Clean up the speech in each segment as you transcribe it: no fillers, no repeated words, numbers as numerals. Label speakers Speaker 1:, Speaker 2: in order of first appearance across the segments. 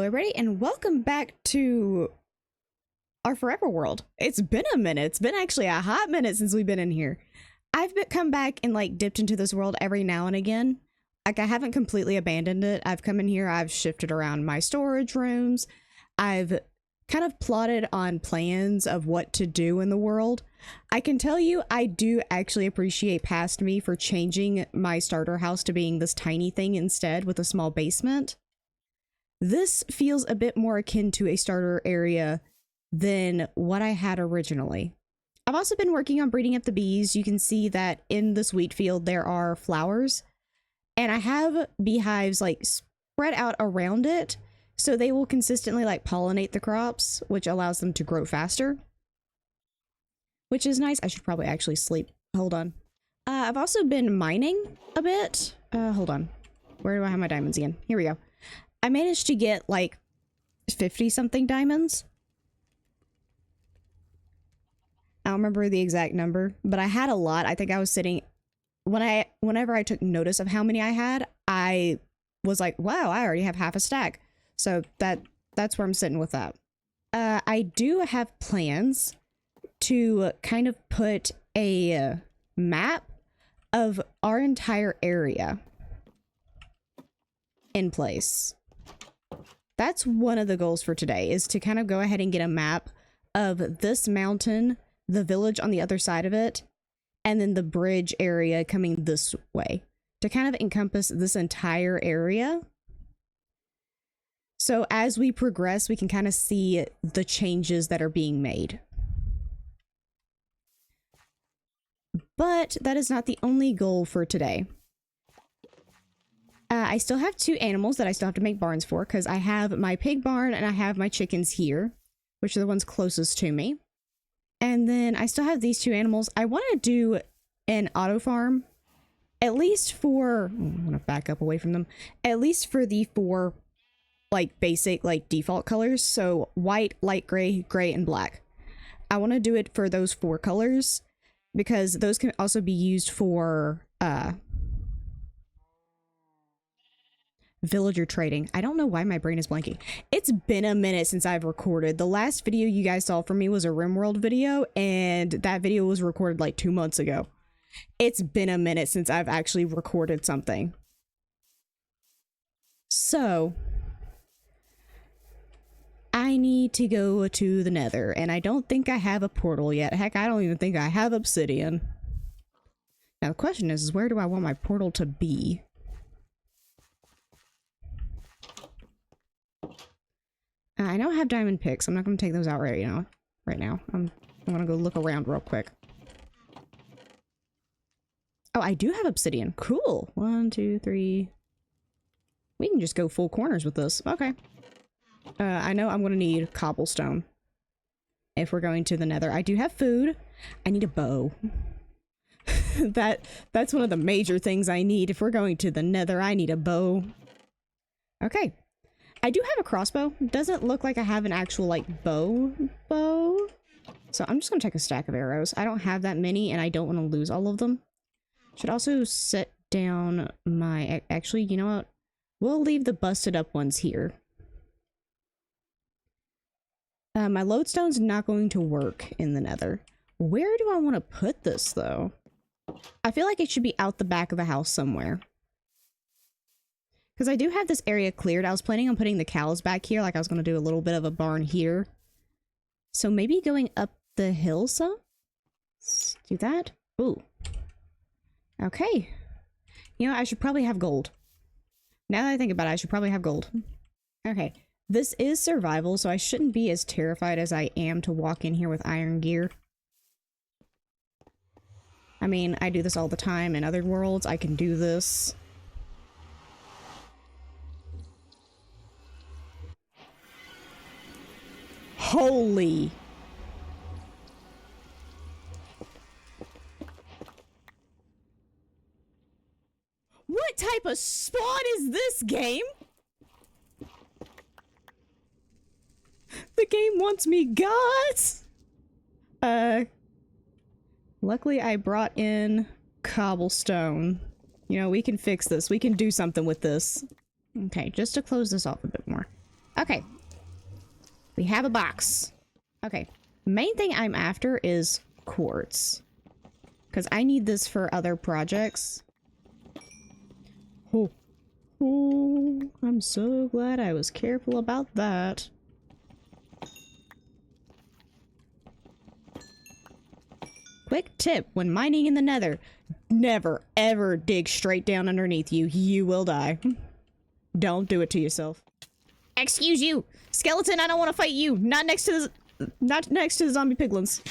Speaker 1: everybody, and welcome back to our forever world. It's been a minute. It's been actually a hot minute since we've been in here. Come back and like dipped into this world every now and again. Like I haven't completely abandoned it. I've come in here, I've shifted around my storage rooms. I've kind of plotted on plans of what to do in the world. I can tell you, I do actually appreciate past me for changing my starter house to being this tiny thing instead with a small basement. This feels a bit more akin to a starter area than what I had originally. I've also been working on breeding up the bees. You can see that in this wheat field there are flowers, and I have beehives like spread out around it so they will consistently like pollinate the crops, which allows them to grow faster, which is nice. I should probably actually sleep. Hold on. I've also been mining a bit. Hold on. Where do I have my diamonds again? Here we go. I managed to get like 50 something diamonds. I don't remember the exact number, but I had a lot. I think I was sitting whenever I took notice of how many I had, I was like, wow, I already have half a stack. So that's where I'm sitting with that. I do have plans to kind of put a map of our entire area in place. That's one of the goals for today, is to kind of go ahead and get a map of this mountain, the village on the other side of it, and then the bridge area coming this way to kind of encompass this entire area. So as we progress, we can kind of see the changes that are being made. But that is not the only goal for today. I still have two animals that I still have to make barns for, because I have my pig barn and I have my chickens here, which are the ones closest to me. And then I still have these two animals. I want to do an auto farm, at least for, I'm going to back up away from them, at least for the four like basic like default colors. So white, light gray, gray, and black. I want to do it for those four colors because those can also be used for villager trading. I don't know why my brain is blanking. It's been a minute since I've recorded. The last video you guys saw from me was a RimWorld video, and that video was recorded like 2 months ago. It's been a minute since I've actually recorded something. So I need to go to the Nether, and I don't think I have a portal yet. Heck, I don't even think I have obsidian. Now the question is where do I want my portal to be? I don't have diamond picks. I'm not going to take those out right now. I'm going to go look around real quick. Oh, I do have obsidian. Cool. 1, 2, 3. We can just go full corners with this. Okay. I know I'm going to need cobblestone if we're going to the Nether. I do have food. I need a bow. That's one of the major things I need. If we're going to the Nether, I need a bow. Okay. I do have a crossbow. It doesn't look like I have an actual like bow. So I'm just gonna take a stack of arrows. I don't have that many and I don't want to lose all of them. Should also set down my, actually, you know what? We'll leave the busted up ones here. My lodestone's not going to work in the Nether. Where do I want to put this though? I feel like it should be out the back of the house somewhere. Because I do have this area cleared. I was planning on putting the cows back here. Like I was going to do a little bit of a barn here. So maybe going up the hill some? Let's do that. Ooh. Okay. You know, I should probably have gold. Now that I think about it, I should probably have gold. Okay. This is survival, so I shouldn't be as terrified as I am to walk in here with iron gear. I mean, I do this all the time in other worlds. I can do this. Holy. What type of spawn is this game? The game wants me gods. Luckily I brought in cobblestone. You know, we can fix this. We can do something with this. Okay, just to close this off a bit more. Okay. We have a box. Okay. Main thing I'm after is quartz. Because I need this for other projects. Oh. Oh, I'm so glad I was careful about that. Quick tip when mining in the nether. Never, ever dig straight down underneath you. You will die. Don't do it to yourself. Excuse you! Skeleton, I don't want to fight you! Not next to the zombie piglins.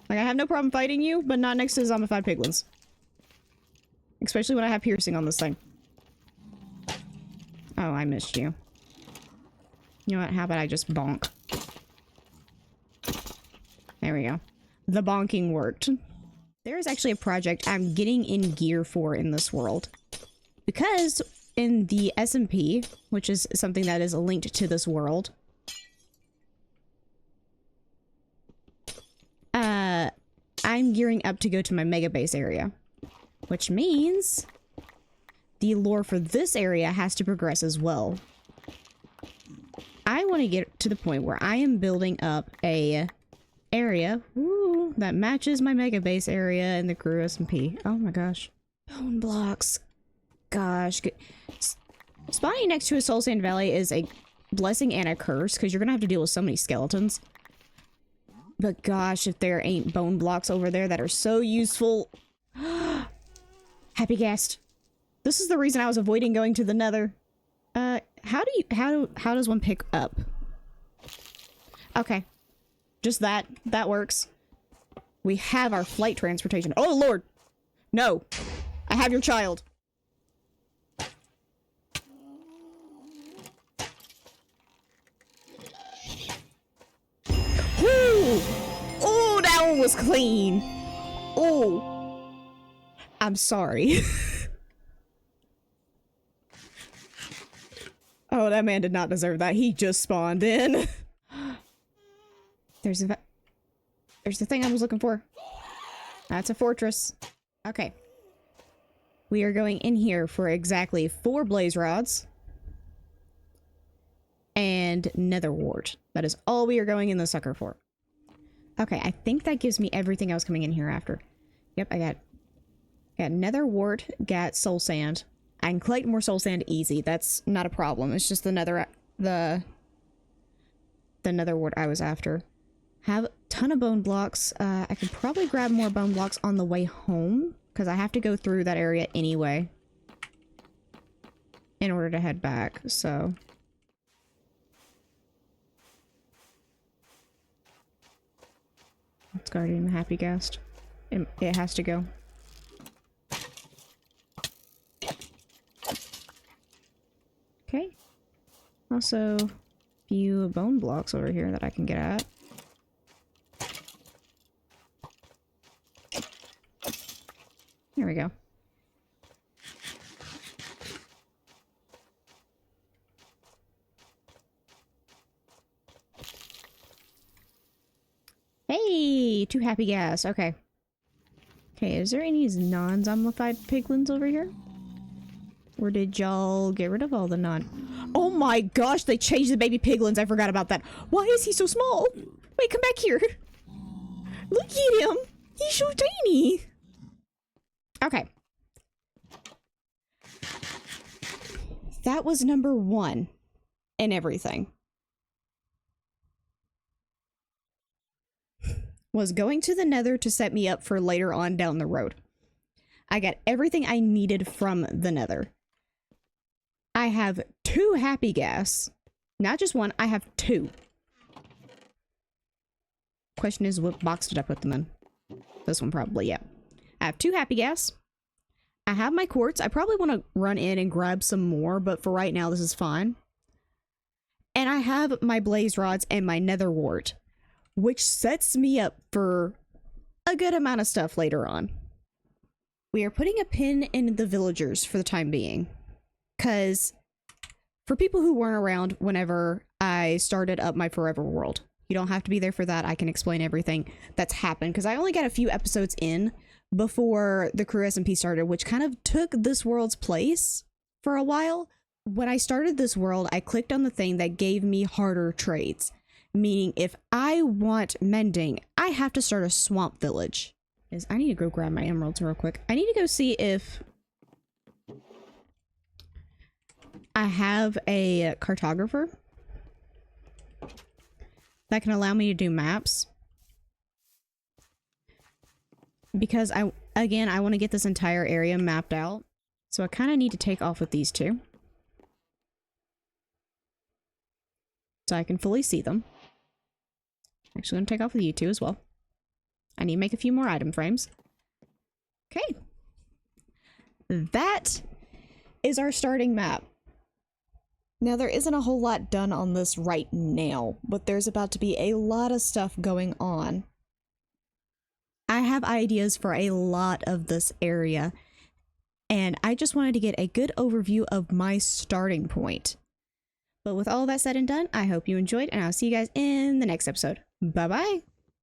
Speaker 1: Like, I have no problem fighting you, but not next to the zombified piglins. Especially when I have piercing on this thing. Oh, I missed you. You know what? How about I just bonk? There we go. The bonking worked. There is actually a project I'm getting in gear for in this world. Because in the SMP, which is something that is linked to this world, I'm gearing up to go to my mega base area. Which means the lore for this area has to progress as well. I want to get to the point where I am building up a area that matches my mega base area in the crew SMP. Oh my gosh. Bone blocks. Gosh. Spawning next to a soul sand valley is a blessing and a curse because you're going to have to deal with so many skeletons. But gosh, if there ain't bone blocks over there that are so useful. Happy guest. This is the reason I was avoiding going to the nether. How does one pick up? Okay. Just that. That works. We have our flight transportation. Oh lord! No! I have your child. Ooh! Oh, that one was clean. Oh. I'm sorry. Oh, that man did not deserve that. He just spawned in. There's the thing I was looking for. That's a fortress. Okay. We are going in here for exactly 4 blaze rods. And nether wart. That is all we are going in the sucker for. Okay, I think that gives me everything else coming in here after. Yep, I got nether wart, got soul sand. I can collect more soul sand easy. That's not a problem. It's just the nether wart I was after. Have a ton of bone blocks. I could probably grab more bone blocks on the way home because I have to go through that area anyway in order to head back. So it's guarding the happy guest. It has to go. Okay. Also, a few bone blocks over here that I can get at. There we go. Hey, 2 happy gas. Okay. Okay, is there any non-zombified piglins over here? Or did y'all get rid of all the Oh my gosh, they changed the baby piglins. I forgot about that. Why is he so small? Wait, come back here. Look at him. He's so tiny. Okay. That was number 1 in everything. Was going to the nether to set me up for later on down the road. I got everything I needed from the nether. I have 2 happy gas. Not just 1, I have 2. Question is, what box did I put them in? This one probably, yeah. I have 2 happy gas. I have my quartz. I probably want to run in and grab some more, but for right now, this is fine. And I have my blaze rods and my nether wart, which sets me up for a good amount of stuff later on. We are putting a pin in the villagers for the time being. Because for people who weren't around whenever I started up my Forever World, you don't have to be there for that. I can explain everything that's happened. Because I only got a few episodes in before the crew SMP started, which kind of took this world's place for a while. when I started this world, I clicked on the thing that gave me harder trades. Meaning if I want mending, I have to start a swamp village. I need to go grab my emeralds real quick. I need to go see if I have a cartographer that can allow me to do maps. Because I want to get this entire area mapped out. So I kind of need to take off with these two. So I can fully see them. Actually, I'm going to take off with you two as well. I need to make a few more item frames. Okay. That is our starting map. Now, there isn't a whole lot done on this right now, but there's about to be a lot of stuff going on. I have ideas for a lot of this area, and I just wanted to get a good overview of my starting point. But with all that said and done, I hope you enjoyed, and I'll see you guys in the next episode. Bye-bye!